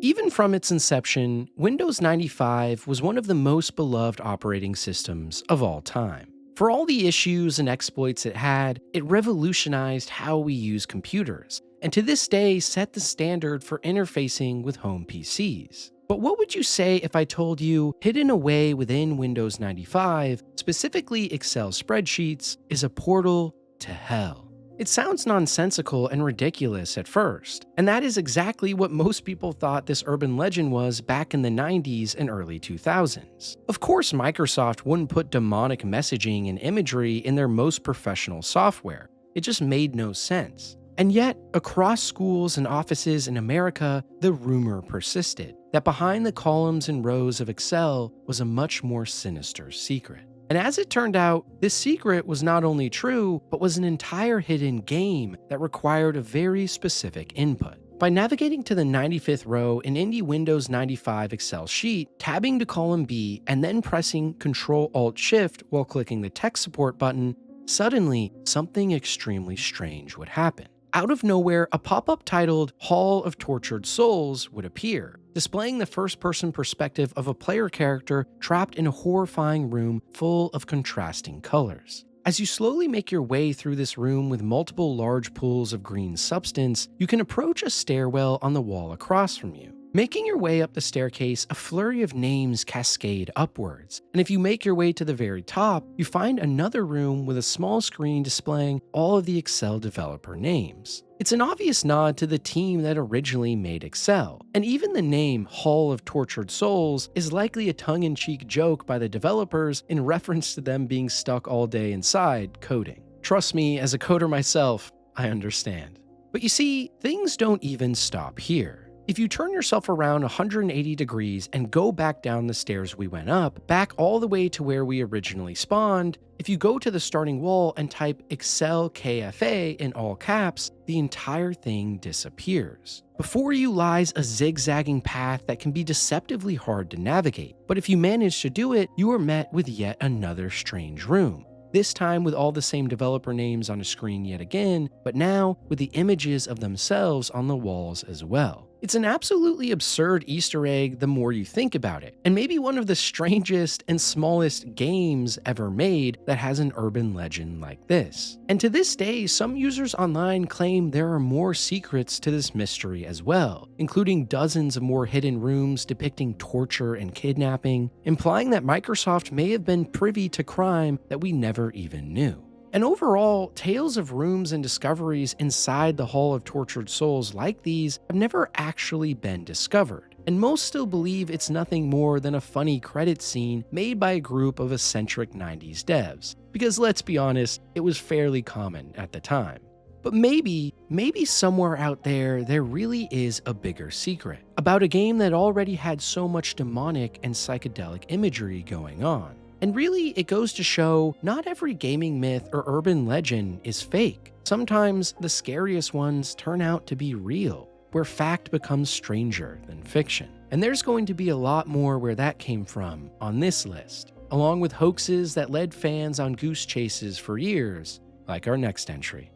Even from its inception, Windows 95 was one of the most beloved operating systems of all time. For all the issues and exploits it had, it revolutionized how we use computers, and to this day set the standard for interfacing with home PCs. But what would you say if I told you, hidden away within Windows 95, specifically Excel spreadsheets, is a portal to hell? It sounds nonsensical and ridiculous at first, and that is exactly what most people thought this urban legend was back in the 90s and early 2000s. Of course, Microsoft wouldn't put demonic messaging and imagery in their most professional software. It just made no sense. And yet, across schools and offices in America, the rumor persisted that behind the columns and rows of Excel was a much more sinister secret. And as it turned out, this secret was not only true, but was an entire hidden game that required a very specific input. By navigating to the 95th row in any Windows 95 Excel sheet, tabbing to column B, and then pressing Ctrl-Alt-Shift while clicking the tech support button, suddenly something extremely strange would happen. Out of nowhere, a pop-up titled Hall of Tortured Souls would appear, displaying the first-person perspective of a player character trapped in a horrifying room full of contrasting colors. As you slowly make your way through this room with multiple large pools of green substance, you can approach a stairwell on the wall across from you. Making your way up the staircase, a flurry of names cascade upwards, and if you make your way to the very top, you find another room with a small screen displaying all of the Excel developer names. It's an obvious nod to the team that originally made Excel, and even the name Hall of Tortured Souls is likely a tongue-in-cheek joke by the developers in reference to them being stuck all day inside coding. Trust me, as a coder myself, I understand. But you see, things don't even stop here. If you turn yourself around 180 degrees and go back down the stairs we went up, back all the way to where we originally spawned, if you go to the starting wall and type Excel KFA in all caps, the entire thing disappears. Before you lies a zigzagging path that can be deceptively hard to navigate, but if you manage to do it, you are met with yet another strange room. This time with all the same developer names on a screen yet again, but now with the images of themselves on the walls as well. It's an absolutely absurd Easter egg the more you think about it, and maybe one of the strangest and smallest games ever made that has an urban legend like this. And to this day, some users online claim there are more secrets to this mystery as well, including dozens of more hidden rooms depicting torture and kidnapping, implying that Microsoft may have been privy to crime that we never even knew. And overall, tales of rooms and discoveries inside the Hall of Tortured Souls like these have never actually been discovered, and most still believe it's nothing more than a funny credit scene made by a group of eccentric 90s devs, because let's be honest, it was fairly common at the time. But maybe somewhere out there really is a bigger secret, about a game that already had so much demonic and psychedelic imagery going on. And really, it goes to show not every gaming myth or urban legend is fake. Sometimes the scariest ones turn out to be real, where fact becomes stranger than fiction. And there's going to be a lot more where that came from on this list, along with hoaxes that led fans on goose chases for years, like our next entry.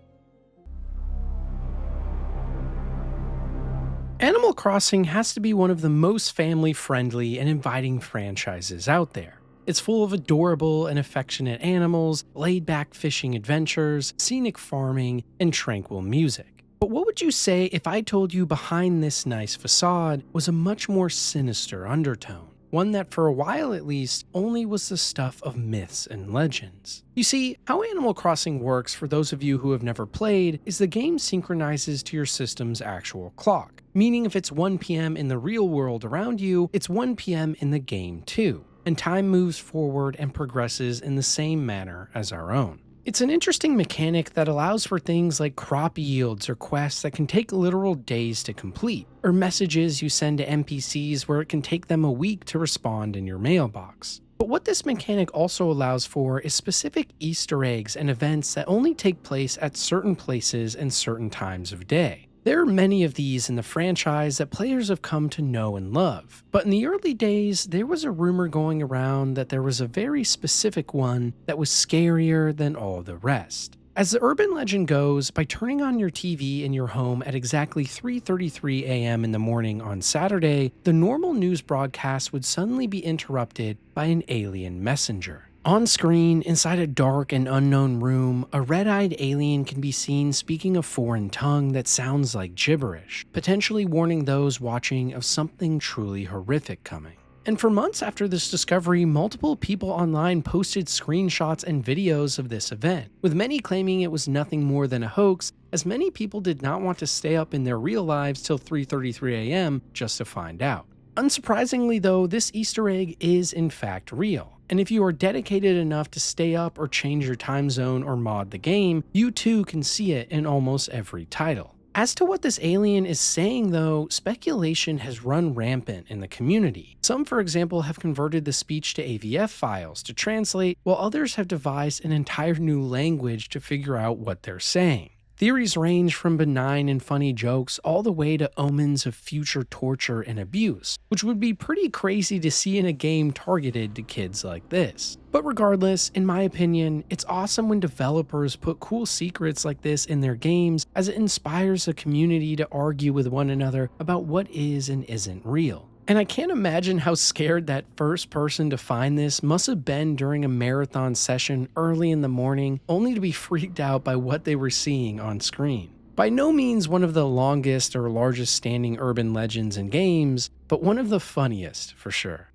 Animal Crossing has to be one of the most family-friendly and inviting franchises out there. It's full of adorable and affectionate animals, laid-back fishing adventures, scenic farming, and tranquil music. But what would you say if I told you behind this nice facade was a much more sinister undertone? One that for a while at least only was the stuff of myths and legends. You see, how Animal Crossing works for those of you who have never played is the game synchronizes to your system's actual clock, meaning if it's 1 p.m. in the real world around you, it's 1 p.m. in the game too. And time moves forward and progresses in the same manner as our own. It's an interesting mechanic that allows for things like crop yields or quests that can take literal days to complete, or messages you send to NPCs where it can take them a week to respond in your mailbox. But what this mechanic also allows for is specific Easter eggs and events that only take place at certain places and certain times of day. There are many of these in the franchise that players have come to know and love, but in the early days, there was a rumor going around that there was a very specific one that was scarier than all the rest. As the urban legend goes, by turning on your TV in your home at exactly 3:33 a.m. in the morning on Saturday, the normal news broadcast would suddenly be interrupted by an alien messenger. On screen, inside a dark and unknown room, a red-eyed alien can be seen speaking a foreign tongue that sounds like gibberish, potentially warning those watching of something truly horrific coming. And for months after this discovery, multiple people online posted screenshots and videos of this event, with many claiming it was nothing more than a hoax, as many people did not want to stay up in their real lives till 3:33 a.m. just to find out. Unsurprisingly though, this Easter egg is in fact real, and if you are dedicated enough to stay up or change your time zone or mod the game, you too can see it in almost every title. As to what this alien is saying though, speculation has run rampant in the community. Some, for example, have converted the speech to AVF files to translate, while others have devised an entire new language to figure out what they're saying. Theories range from benign and funny jokes all the way to omens of future torture and abuse, which would be pretty crazy to see in a game targeted to kids like this. But regardless, in my opinion, it's awesome when developers put cool secrets like this in their games, as it inspires the community to argue with one another about what is and isn't real. And I can't imagine how scared that first person to find this must have been during a marathon session early in the morning, only to be freaked out by what they were seeing on screen. By no means one of the longest or largest standing urban legends in games, but one of the funniest for sure.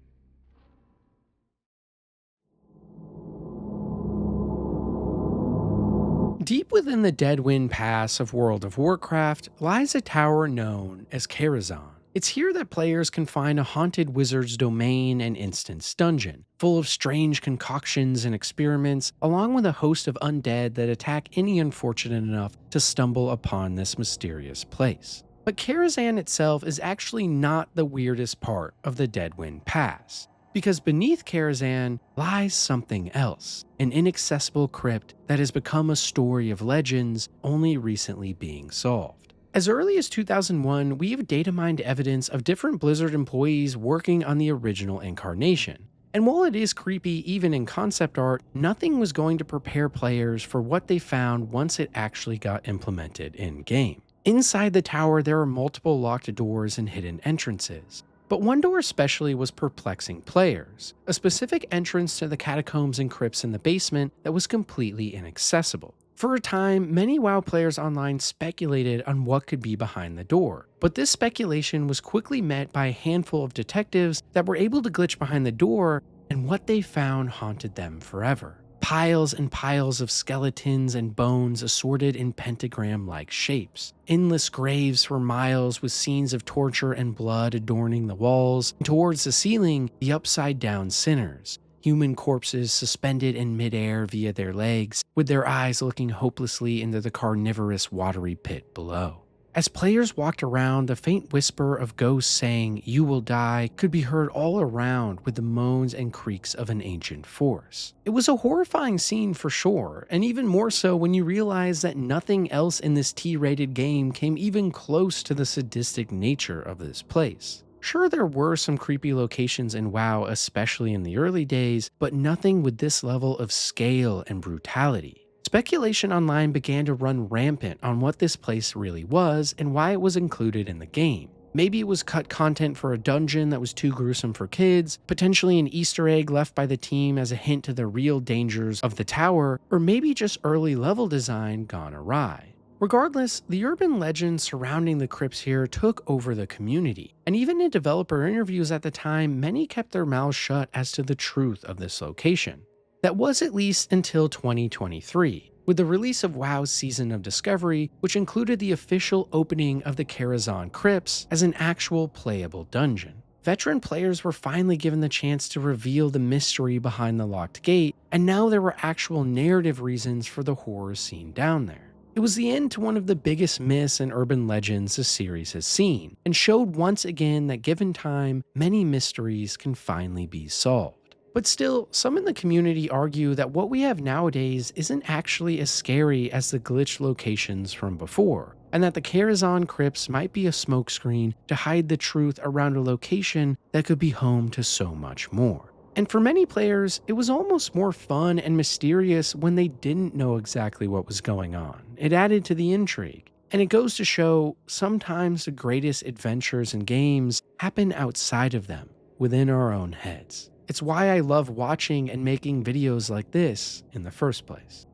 Deep within the Deadwind Pass of World of Warcraft lies a tower known as Karazhan. It's here that players can find a haunted wizard's domain and instance dungeon, full of strange concoctions and experiments, along with a host of undead that attack any unfortunate enough to stumble upon this mysterious place. But Karazhan itself is actually not the weirdest part of the Deadwind Pass, because beneath Karazhan lies something else, an inaccessible crypt that has become a story of legends only recently being solved. As early as 2001, we have data mined evidence of different Blizzard employees working on the original incarnation. And while it is creepy even in concept art, nothing was going to prepare players for what they found once it actually got implemented in-game. Inside the tower, there are multiple locked doors and hidden entrances. But one door especially was perplexing players, a specific entrance to the catacombs and crypts in the basement that was completely inaccessible. For a time, many WoW players online speculated on what could be behind the door, but this speculation was quickly met by a handful of detectives that were able to glitch behind the door, and what they found haunted them forever. Piles and piles of skeletons and bones assorted in pentagram-like shapes. Endless graves for miles with scenes of torture and blood adorning the walls, and towards the ceiling, the upside-down sinners. Human corpses suspended in midair via their legs, with their eyes looking hopelessly into the carnivorous watery pit below. As players walked around, the faint whisper of ghosts saying, "You will die," could be heard all around with the moans and creaks of an ancient force. It was a horrifying scene for sure, and even more so when you realize that nothing else in this T-rated game came even close to the sadistic nature of this place. Sure, there were some creepy locations in WoW, especially in the early days, but nothing with this level of scale and brutality. Speculation online began to run rampant on what this place really was and why it was included in the game. Maybe it was cut content for a dungeon that was too gruesome for kids, potentially an Easter egg left by the team as a hint to the real dangers of the tower, or maybe just early level design gone awry. Regardless, the urban legends surrounding the crypts here took over the community, and even in developer interviews at the time, many kept their mouths shut as to the truth of this location. That was at least until 2023, with the release of WoW's Season of Discovery, which included the official opening of the Karazhan Crypts as an actual playable dungeon. Veteran players were finally given the chance to reveal the mystery behind the locked gate, and now there were actual narrative reasons for the horror scene down there. It was the end to one of the biggest myths and urban legends the series has seen, and showed once again that given time, many mysteries can finally be solved. But still, some in the community argue that what we have nowadays isn't actually as scary as the glitched locations from before, and that the Karazhan Crypts might be a smokescreen to hide the truth around a location that could be home to so much more. And for many players, it was almost more fun and mysterious when they didn't know exactly what was going on. It added to the intrigue. And it goes to show sometimes the greatest adventures and games happen outside of them, within our own heads. It's why I love watching and making videos like this in the first place.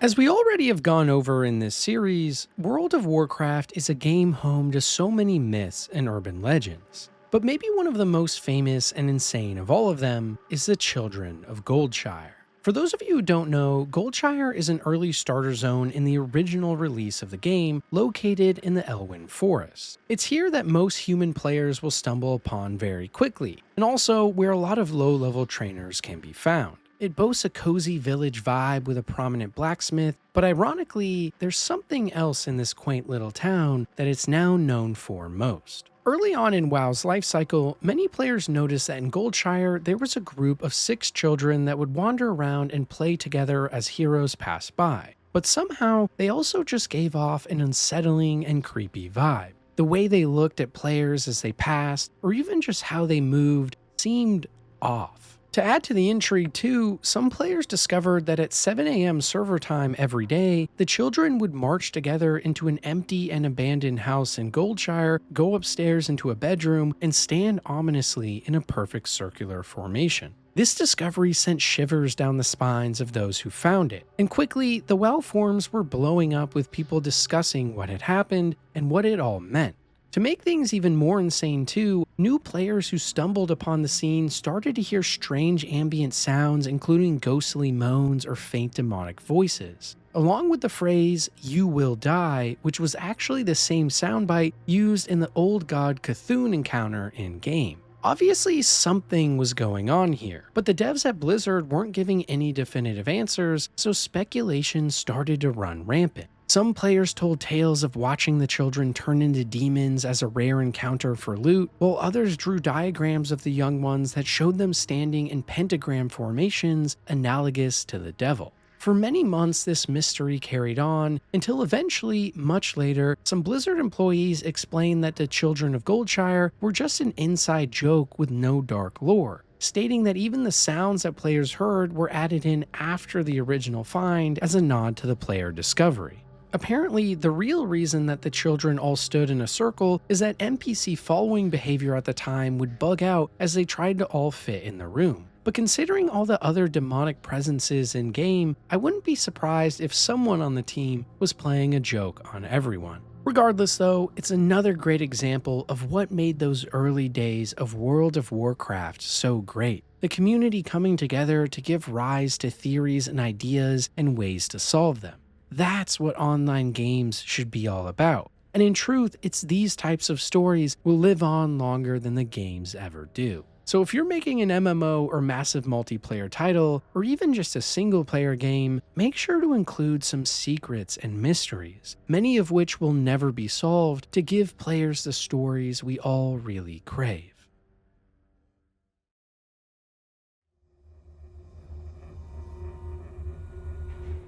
As we already have gone over in this series, World of Warcraft is a game home to so many myths and urban legends. But maybe one of the most famous and insane of all of them is the Children of Goldshire. For those of you who don't know, Goldshire is an early starter zone in the original release of the game, located in the Elwyn Forest. It's here that most human players will stumble upon very quickly, and also where a lot of low-level trainers can be found. It boasts a cozy village vibe with a prominent blacksmith, but ironically, there's something else in this quaint little town that it's now known for most. Early on in WoW's life cycle, many players noticed that in Goldshire there was a group of 6 children that would wander around and play together as heroes passed by. But somehow, they also just gave off an unsettling and creepy vibe. The way they looked at players as they passed, or even just how they moved, seemed off. To add to the intrigue too, some players discovered that at 7 AM server time every day, the children would march together into an empty and abandoned house in Goldshire, go upstairs into a bedroom, and stand ominously in a perfect circular formation. This discovery sent shivers down the spines of those who found it, and quickly the WoW forums were blowing up with people discussing what had happened and what it all meant. To make things even more insane too, new players who stumbled upon the scene started to hear strange ambient sounds, including ghostly moans or faint demonic voices, along with the phrase, "You will die," which was actually the same soundbite used in the old god Cthulhu encounter in-game. Obviously, something was going on here, but the devs at Blizzard weren't giving any definitive answers, so speculation started to run rampant. Some players told tales of watching the children turn into demons as a rare encounter for loot, while others drew diagrams of the young ones that showed them standing in pentagram formations analogous to the devil. For many months, this mystery carried on, until eventually, much later, some Blizzard employees explained that the Children of Goldshire were just an inside joke with no dark lore, stating that even the sounds that players heard were added in after the original find as a nod to the player discovery. Apparently, the real reason that the children all stood in a circle is that NPC following behavior at the time would bug out as they tried to all fit in the room. But considering all the other demonic presences in-game, I wouldn't be surprised if someone on the team was playing a joke on everyone. Regardless though, it's another great example of what made those early days of World of Warcraft so great. The community coming together to give rise to theories and ideas and ways to solve them. That's what online games should be all about. And in truth, it's these types of stories will live on longer than the games ever do. So if you're making an MMO or massive multiplayer title, or even just a single player game, make sure to include some secrets and mysteries, many of which will never be solved, to give players the stories we all really crave.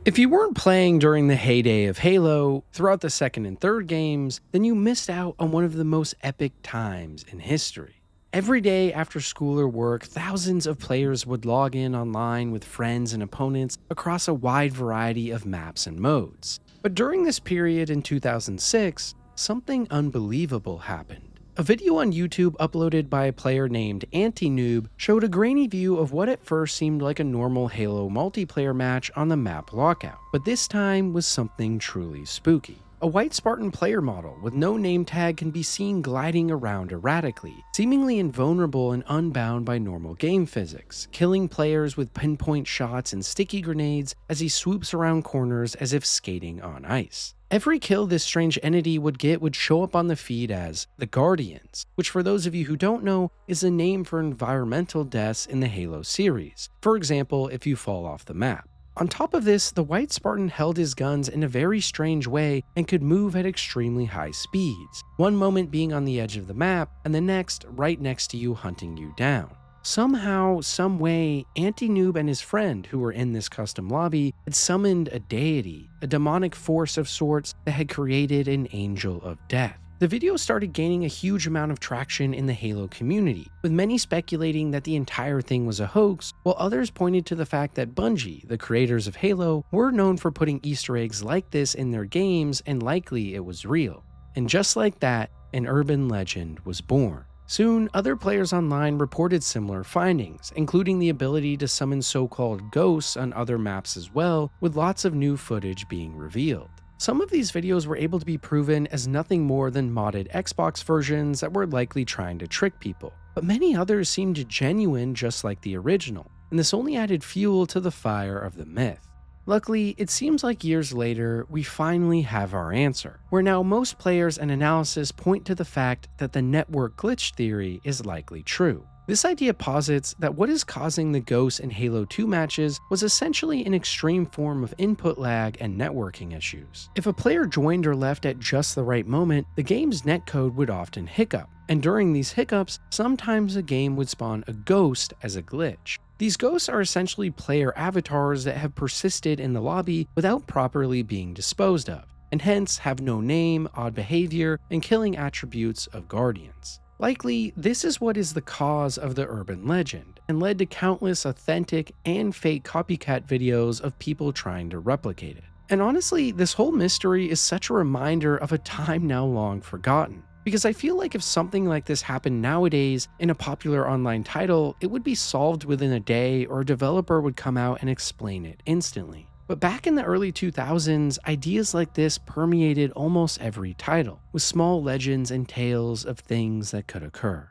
If you weren't playing during the heyday of Halo throughout the second and third games, then you missed out on one of the most epic times in history. Every day after school or work, thousands of players would log in online with friends and opponents across a wide variety of maps and modes. But during this period in 2006, something unbelievable happened. A video on YouTube uploaded by a player named Anti-Noob showed a grainy view of what at first seemed like a normal Halo multiplayer match on the map Lockout, but this time was something truly spooky. A white Spartan player model with no name tag can be seen gliding around erratically, seemingly invulnerable and unbound by normal game physics, killing players with pinpoint shots and sticky grenades as he swoops around corners as if skating on ice. Every kill this strange entity would get would show up on the feed as the Guardians, which for those of you who don't know is a name for environmental deaths in the Halo series, for example if you fall off the map. On top of this, the white Spartan held his guns in a very strange way and could move at extremely high speeds, one moment being on the edge of the map and the next right next to you hunting you down. Somehow, someway, Anti-Noob and his friend who were in this custom lobby had summoned a deity, a demonic force of sorts that had created an angel of death. The video started gaining a huge amount of traction in the Halo community, with many speculating that the entire thing was a hoax, while others pointed to the fact that Bungie, the creators of Halo, were known for putting Easter eggs like this in their games and likely it was real. And just like that, an urban legend was born. Soon, other players online reported similar findings, including the ability to summon so-called ghosts on other maps as well, with lots of new footage being revealed. Some of these videos were able to be proven as nothing more than modded Xbox versions that were likely trying to trick people, but many others seemed genuine just like the original, and this only added fuel to the fire of the myth. Luckily, it seems like years later, we finally have our answer, where now most players and analysis point to the fact that the network glitch theory is likely true. This idea posits that what is causing the Ghost and Halo 2 matches was essentially an extreme form of input lag and networking issues. If a player joined or left at just the right moment, the game's netcode would often hiccup, and during these hiccups, sometimes a game would spawn a ghost as a glitch. These ghosts are essentially player avatars that have persisted in the lobby without properly being disposed of, and hence have no name, odd behavior, and killing attributes of guardians. Likely, this is what is the cause of the urban legend, and led to countless authentic and fake copycat videos of people trying to replicate it. And honestly, this whole mystery is such a reminder of a time now long forgotten, because I feel like if something like this happened nowadays in a popular online title, it would be solved within a day or a developer would come out and explain it instantly. But back in the early 2000s, ideas like this permeated almost every title, with small legends and tales of things that could occur.